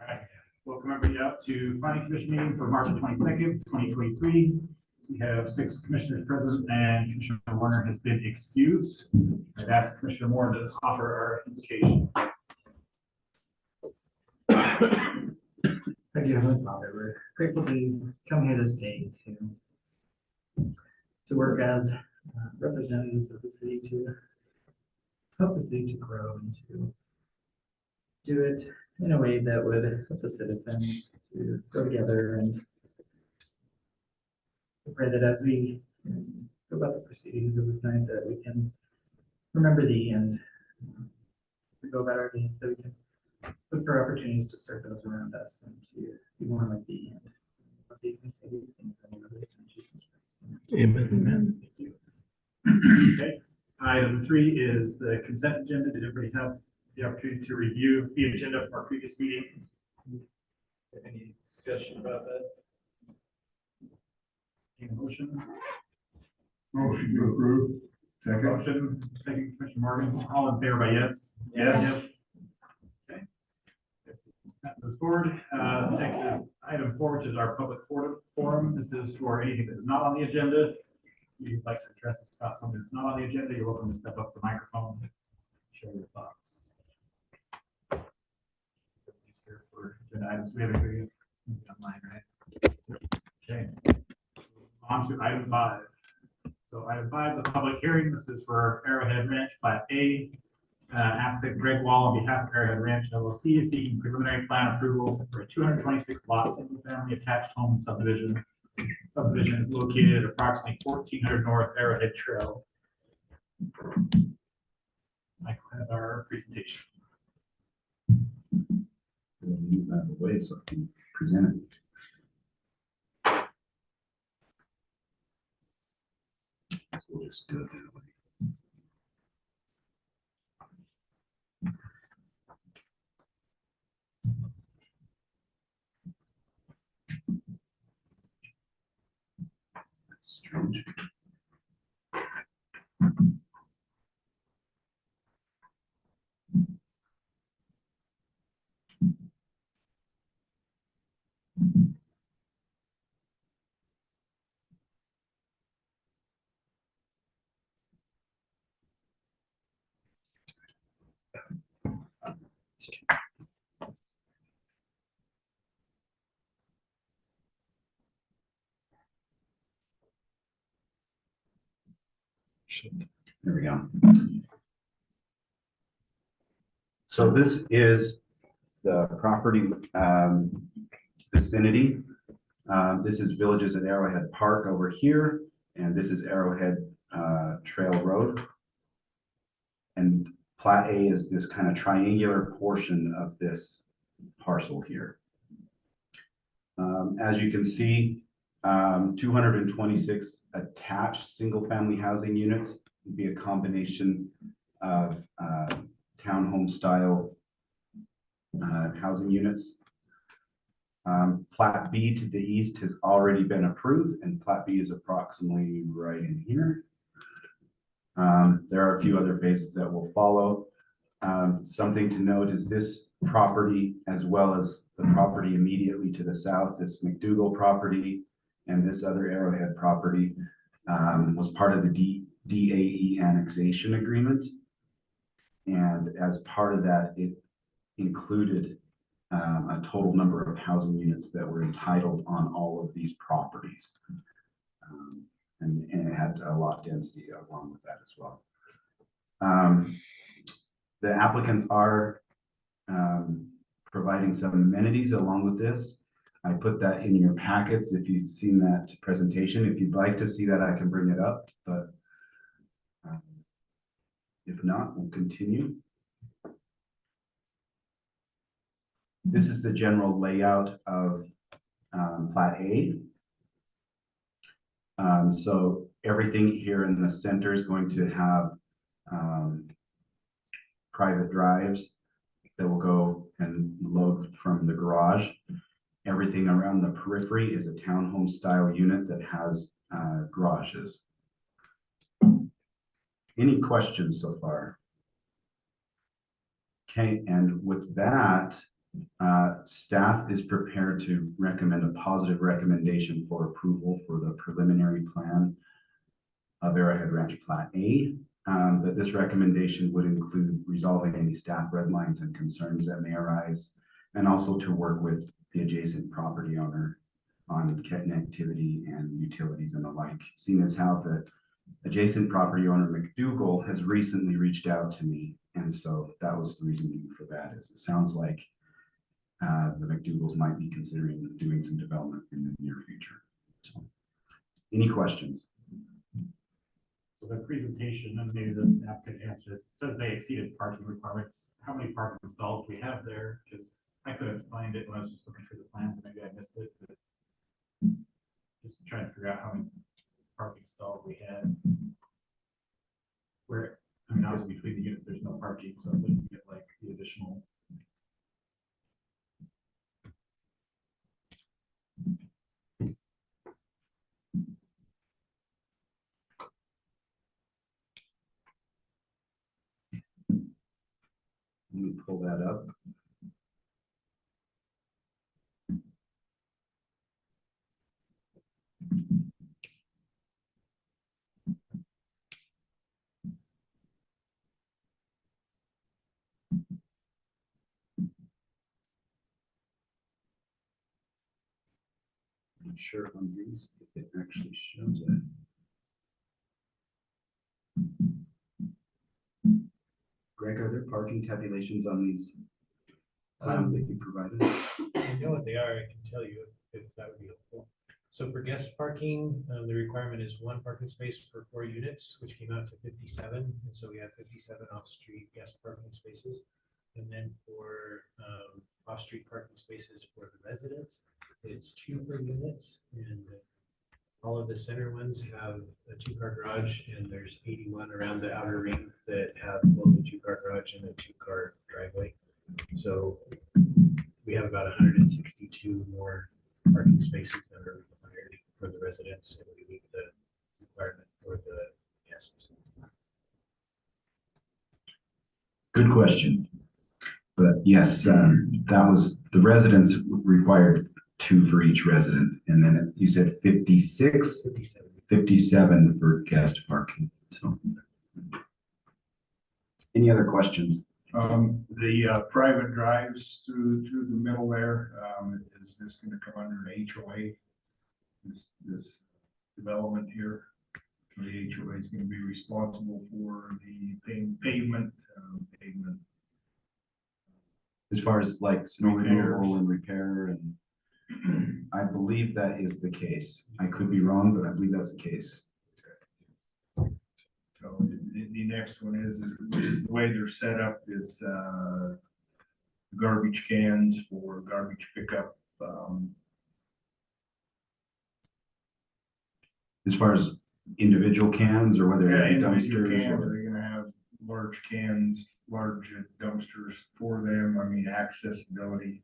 All right. Welcome everybody out to Planning Commission meeting for March 22nd, 2023. We have 6 commissioners present and Commissioner Warner has been excused. I'd ask Commissioner Moore to offer our invocation. Thank you, Heavenly Father. We're grateful to come here this day to work as representatives of the city to help the city to grow and to do it in a way that would help the citizens to go together, and I pray that as we go about the proceedings of this night that we can remember thee and to go about our days, that we can look for opportunities to serve those around us and to be more like thee, and what thee can say these things in the name of Jesus Christ. Amen. Amen. Thank you. Okay. Item 3 is the consent agenda. Did everybody have the opportunity to review the agenda from our previous meeting? Any discussion about that? Any motion? Motion to approve. Second. Motion, second, Commissioner Morgan. All in favor by yes? Yes. Okay. That moves forward. Next is item 4, which is our public forum. This is for anything that is not on the agenda. If you'd like to address us about something that's not on the agenda, you're welcome to step up to the microphone, share your thoughts. Here for agenda items. We have anything online, right? Okay. On to item 5. So item 5 is a public hearing. This is for Arrowhead Ranch Plat A. Applicant Greg Wall on behalf of Arrowhead Ranch LLC is seeking preliminary plan approval for a 226 lot single family attached home subdivision. Subdivision is located at approximately 1400 North Arrowhead Trail. Michael has our presentation. Move out of the way so I can present it. So we'll just do it that way. That's strange. There we go. So this is the property vicinity. This is Villages at Arrowhead Park over here, and this is Arrowhead Trail Road. And Plat A is this kind of triangular portion of this parcel here. As you can see, 226 attached single-family housing units would be a combination of townhome style housing units. Plat B to the east has already been approved, and Plat B is approximately right in here. There are a few other phases that will follow. Something to note is this property, as well as the property immediately to the south, this McDougal property, and this other Arrowhead property was part of the DAE annexation agreement. And as part of that, it included a total number of housing units that were entitled on all of these properties. And it had a lot of density along with that as well. The applicants are providing some amenities along with this. I put that in your packets if you've seen that presentation. If you'd like to see that, I can bring it up, but if not, we'll continue. This is the general layout of Plat A. So everything here in the center is going to have private drives that will go and load from the garage. Everything around the periphery is a townhome style unit that has garages. Any questions so far? Okay, and with that, Staff is prepared to recommend a positive recommendation for approval for the preliminary plan of Arrowhead Ranch Plat A. That this recommendation would include resolving any staff red lines and concerns that may arise, and also to work with the adjacent property owner on connectivity and utilities and the like. Seeing as how the adjacent property owner McDougal has recently reached out to me, and so that was the reasoning for that. Is it sounds like the McDougals might be considering doing some development in the near future. So, any questions? So the presentation, and maybe the app could answer this, it says they exceeded parking requirements. How many parking stalls do we have there? Because I couldn't find it when I was just looking through the plans, maybe I missed it, but just trying to figure out how many parking stalls we had. Where, I mean, obviously between the units, there's no parking, so I was looking at like the additional. Let me pull that up. I'm not sure on these if it actually shows it. Greg, are there parking tabulations on these plans that you provided? I know what they are, I can tell you if that would be helpful. So for guest parking, the requirement is one parking space per 4 units, which came out to 57. And so we have 57 off-street guest parking spaces. And then for off-street parking spaces for the residents, it's 2 per unit. And all of the center ones have a 2-car garage, and there's 81 around the outer ring that have both a 2-car garage and a 2-car driveway. So we have about 162 more parking spaces that are required for the residents, and we meet the requirement for the guests. Good question. But yes, that was the residents required 2 for each resident. And then you said 56, 57 for guest parking. So any other questions? The private drives through the middle there, is this gonna come under an HOA? This development here? So the HOA is gonna be responsible for the pavement. As far as like snow Repairs. removal and repair, and I believe that is the case. I could be wrong, but I believe that's the case. So the next one is the way they're set up is, garbage cans for garbage pickup. As far as individual cans or whether Yeah, it be individual dumpsters cans, or. they're gonna have large cans, large dumpsters for them. I mean, accessibility.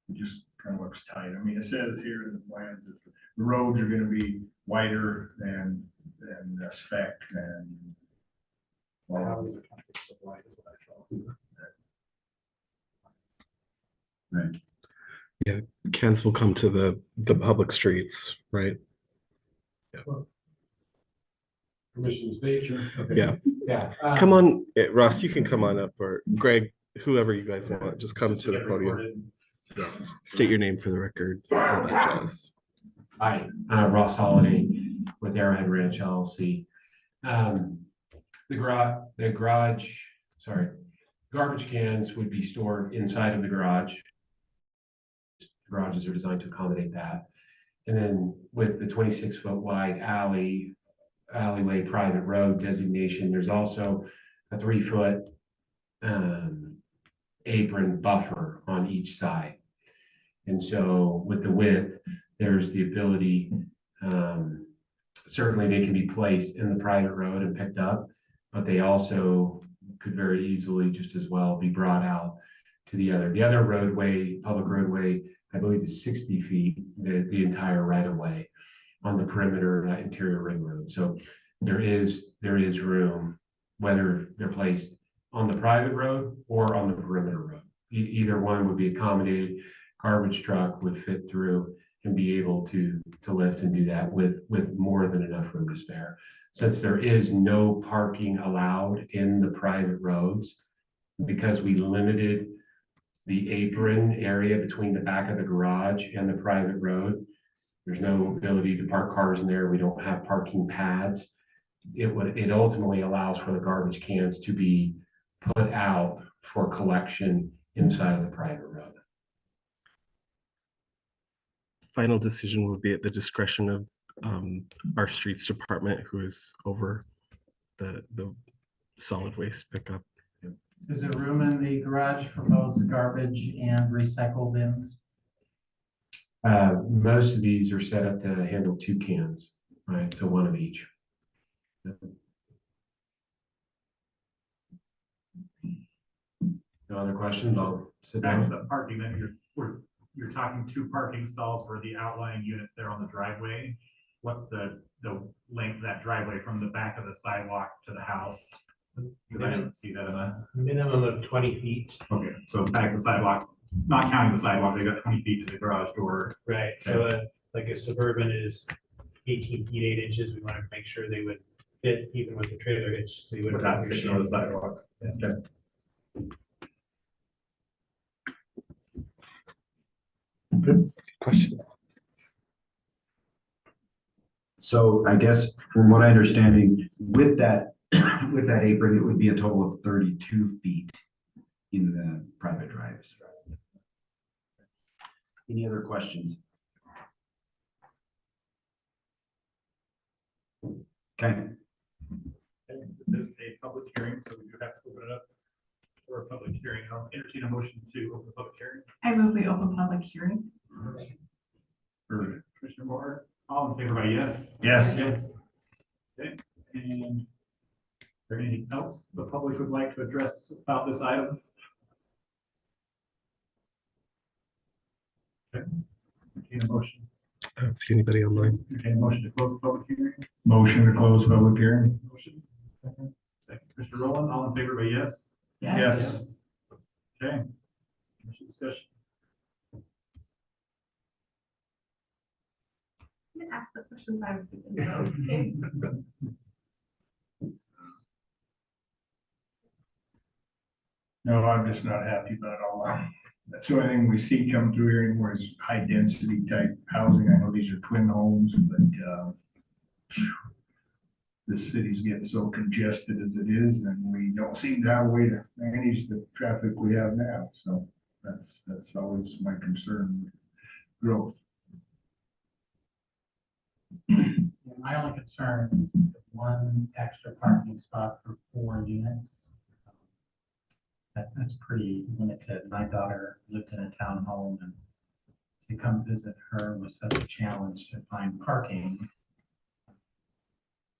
It just kind of looks tight. I mean, it says here in the plans that the roads are gonna be wider than spec and. Well, Alleys are 26 foot wide is what I saw. Right. Cans will come to the public streets, right? Permission to speak? Sure. Okay. Yeah. Yeah. Come on, Ross, you can come on up, or Greg, whoever you guys want, just come to the podium. State your name for the record, all that jazz. Hi, Ross Holiday with Arrowhead Ranch LLC. The garage, garbage cans would be stored inside of the garage. Garages are designed to accommodate that. And then with the 26-foot wide alleyway private road designation, there's also a 3-foot apron buffer on each side. And so with the width, there's the ability, certainly they can be placed in the private road and picked up, but they also could very easily just as well be brought out to the other roadway, public roadway, I believe is 60 feet, the entire right of way on the perimeter of that interior ring road. So there is room, whether they're placed on the private road or on the perimeter road. either one would be accommodated. Garbage truck would fit through and be able to lift and do that with more than enough room to spare. Since there is no parking allowed in the private roads, because we limited the apron area between the back of the garage and the private road, there's no ability to park cars in there. We don't have parking pads. It ultimately allows for the garbage cans to be put out for collection inside of the private road. Final decision will be at the discretion of our streets department, who is over the solid waste pickup. Is there room in the garage for both garbage and recycle bins? Most of these are set up to handle 2 cans, right? So one of each. No other questions? I'll sit Back to down. the parking, then you're talking 2 parking stalls for the outlying units there on the driveway. What's the length of that driveway from the back of the sidewalk to the house? Because I didn't see that in a. Minimum of 20 feet. Okay, so back of the sidewalk, not counting the sidewalk, they got 20 feet to the garage door. Right, so like a Suburban is 18 feet 8 inches. We wanted to make sure they would fit even with the trailer hitch, so you wouldn't Without have your sticking on the shin. sidewalk. Okay. Questions? So I guess from what I understanding, with that, with that apron, it would be a total of 32 feet in the private drives. Any other questions? Okay, This is a public hearing, so we do have to open it up for a public hearing. I'll entertain a motion to open the public hearing. I move we open public hearing. For Commissioner Moore, all in favor by yes? Yes. Yes. Okay, and is there anything else the public would like to address about this item? Okay. Entertain a motion. I don't see anybody online. Entertain a motion to close the public hearing. Motion to close public hearing. Motion. Second, Commissioner Rowland, all in favor by yes? Yes. Okay. Commission discussion. I'm gonna ask the questions I was thinking of. Okay. No, I'm just not happy about all that. That's the only thing we see come through here anymore is high density type housing. I know these are twin homes, but the city's getting so congested as it is, and we don't seem to have a way to manage the traffic we have now. So that's always my concern with growth. My only concern is one extra parking spot for 4 units. That's pretty limited. My daughter lived in a townhome, and to come visit her was such a challenge to find parking.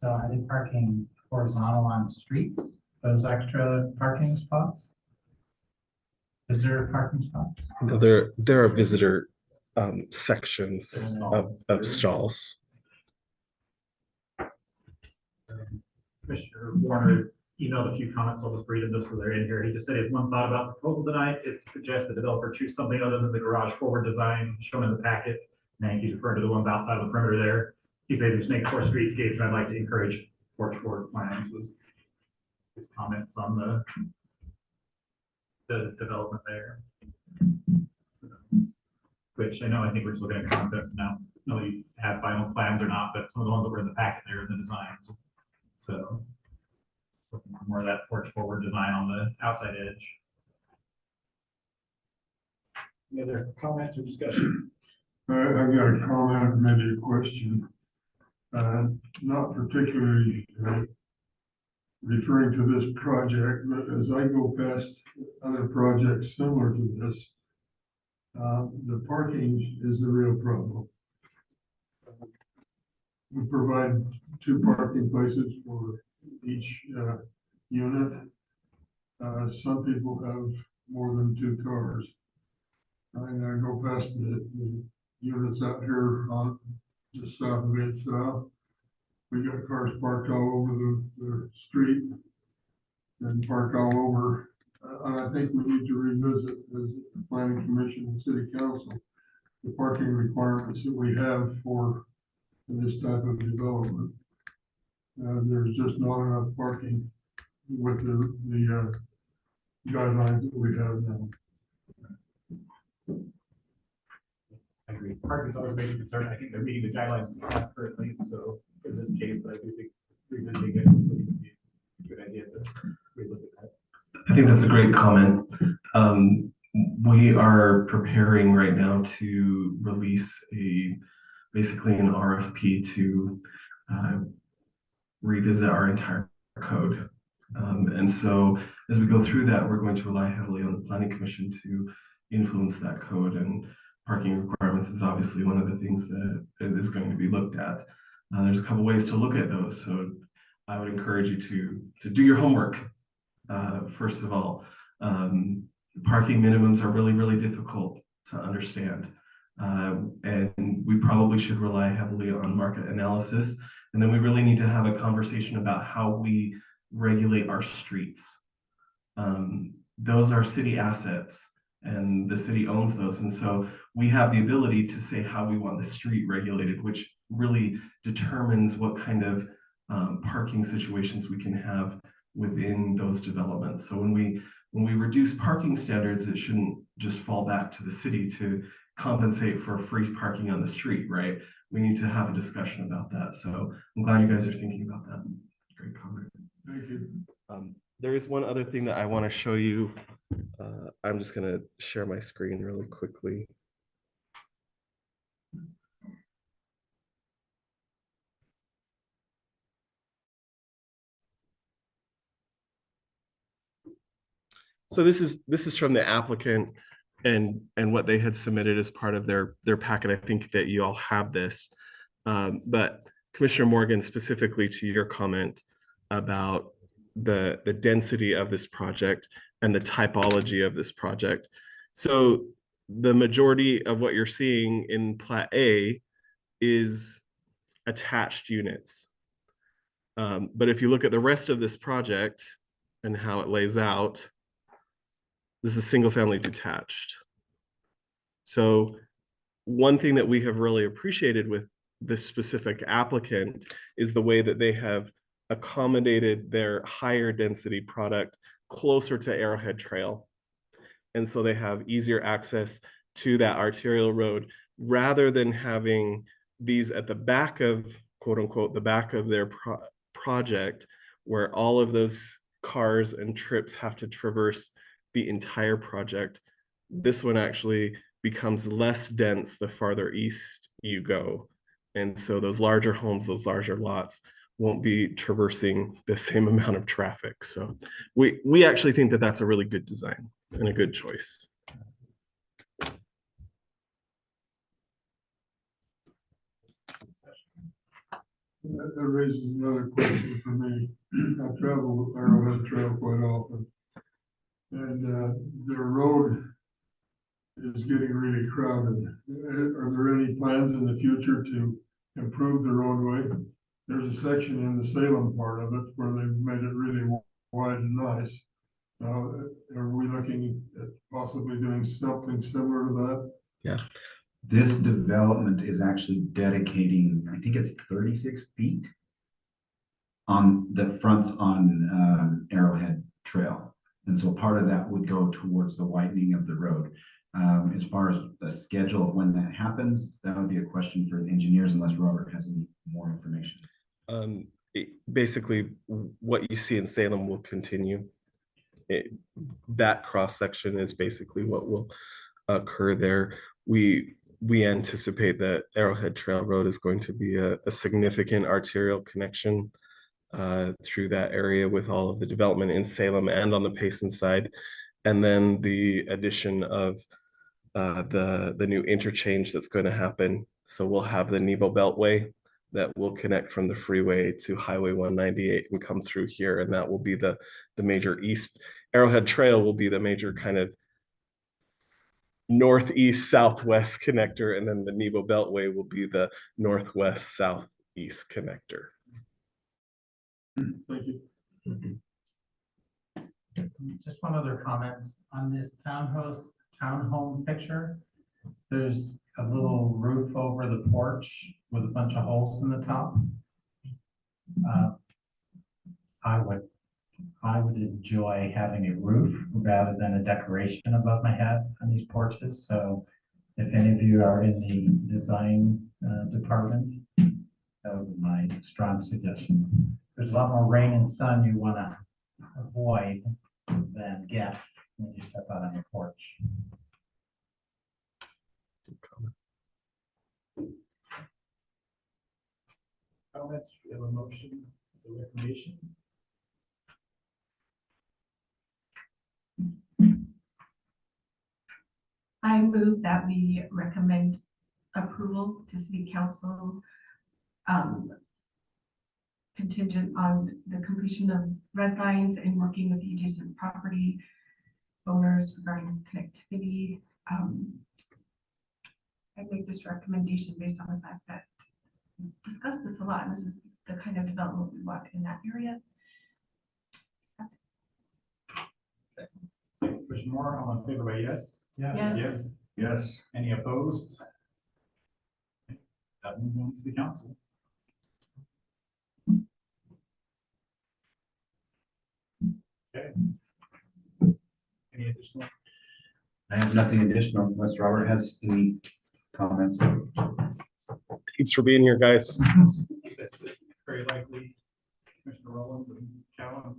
So are they parking horizontal on streets, those extra parking spots? Is there parking spots? No, there are visitor sections of stalls. Commissioner Warner emailed a few comments. I'll just read them just so they're in here. He just said his one thought about the proposal tonight is to suggest the developer choose something other than the garage forward design shown in the packet. And I think he's referring to the ones outside of the perimeter there. He said just make it for streetscapes, and I'd like to encourage porch forward plans was his comments on the development there. So, which I think we're just looking at concepts now. No, you have final plans or not, but some of the ones that were in the packet there in the designs. So more of that porch forward design on the outside edge. Any other comments or discussion? I've got a comment, maybe a question. Not particularly referring to this project, but as I go past other projects similar to this, the parking is the real problem. We provide 2 parking places for each unit. Some people have more than 2 cars. And I go past the units out here on just south of Mid South. We got cars parked all over the street and parked all over And I think we need to revisit as the planning commission and city council, the parking requirements that we have for this type of development. There's just not enough parking with the guidelines that we have now. I agree. Parking's always a major concern. I think they're meeting the guidelines we have currently, so in this case, but I do think revisiting it in the city would be a good idea to relook at that. I think that's a great comment. We are preparing right now to release basically an RFP to revisit our entire code. And so as we go through that, we're going to rely heavily on the planning commission to influence that code, and parking requirements is obviously one of the things that is going to be looked at. There's a couple ways to look at those. So I would encourage you to do your homework. First of all, parking minimums are really, really difficult to understand. And we probably should rely heavily on market analysis. And then we really need to have a conversation about how we regulate our streets. Those are city assets and the city owns those. And so we have the ability to say how we want the street regulated, which really determines what kind of parking situations we can have within those developments. So when we reduce parking standards, it shouldn't just fall back to the city to compensate for free parking on the street, right? We need to have a discussion about that. So I'm glad you guys are thinking about that. Great comment. Thank you. There is one other thing that I want to show you. I'm just going to share my screen really quickly. So this is from the applicant and what they had submitted as part of their packet. I think that you all have this, but Commissioner Morgan, specifically to your comment about the density of this project and the typology of this project. So the majority of what you're seeing in Plat A is attached units. But if you look at the rest of this project and how it lays out, this is single family detached. So one thing that we have really appreciated with this specific applicant is the way that they have accommodated their higher density product closer to Arrowhead Trail. And so they have easier access to that arterial road rather than having these at the back of, quote unquote, the back of their project, where all of those cars and trips have to traverse the entire project. This one actually becomes less dense the farther east you go. And so those larger homes, those larger lots won't be traversing the same amount of traffic. So we actually think that that's a really good design and a good choice. That raises another question for me. I travel Arrowhead Trail quite often, and the road is getting really crowded. Are there any plans in the future to improve the roadway? There's a section in the Salem part of it where they've made it really wide and nice. Are we looking at possibly doing something similar to that? Yeah. This development is actually dedicating, I think it's 36 feet on the fronts on Arrowhead Trail. And so part of that would go towards the widening of the road. As far as the schedule of when that happens, that would be a question for the engineers unless Robert has any more information. Basically, what you see in Salem will continue. That cross section is basically what will occur there. We anticipate that Arrowhead Trail Road is going to be a significant arterial connection through that area with all of the development in Salem and on the Payson side. And then the addition of the new interchange that's going to happen. So we'll have the Nebo Beltway that will connect from the freeway to Highway 198 and come through here. And that will be the major east. Arrowhead Trail will be the major kind of northeast southwest connector, and then the Nebo Beltway will be the northwest southeast connector. Thank you. Just one other comment on this townhome picture. There's a little roof over the porch with a bunch of holes in the top. I would enjoy having a roof rather than a decoration above my head on these porches. So if any of you are in the design department, that would be my strong suggestion. There's a lot more rain and sun you want to avoid than get when you step out on the porch. Comments, we have a motion, the recommendation. I move that we recommend approval to city council contingent on the completion of red lines and working with the adjacent property owners regarding connectivity. I make this recommendation based on the fact that we've discussed this a lot, and this is the kind of development we want in that area. Commissioner Moore, all in favor by yes? Yes. Yes. Yes. Any opposed? That moves on to the council. Okay. Any additional? I have nothing additional unless Robert has any comments. Thanks for being here, guys. This is very likely Commissioner Rowland and Callan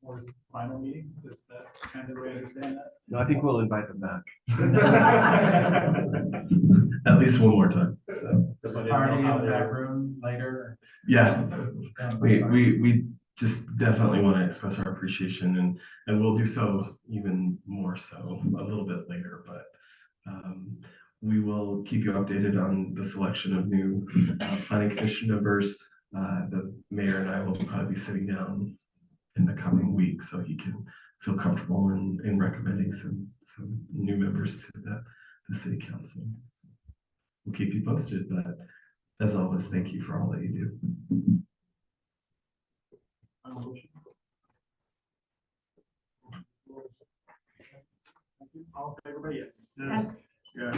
for his final meeting. Is that kind of the way I understand that? No, I think we'll invite them back. At least one more time. So, Just so I didn't know Party in how the they back were- room later. yeah, we just definitely want to express our appreciation and we'll do so even more so a little bit later, but we will keep you updated on the selection of new planning commission members. The mayor and I will probably be sitting down in the coming week so he can feel comfortable in recommending some new members to the city council. We'll keep you posted, but as always, thank you for all that you do. Final motion? All in favor by yes? Yes. Yes.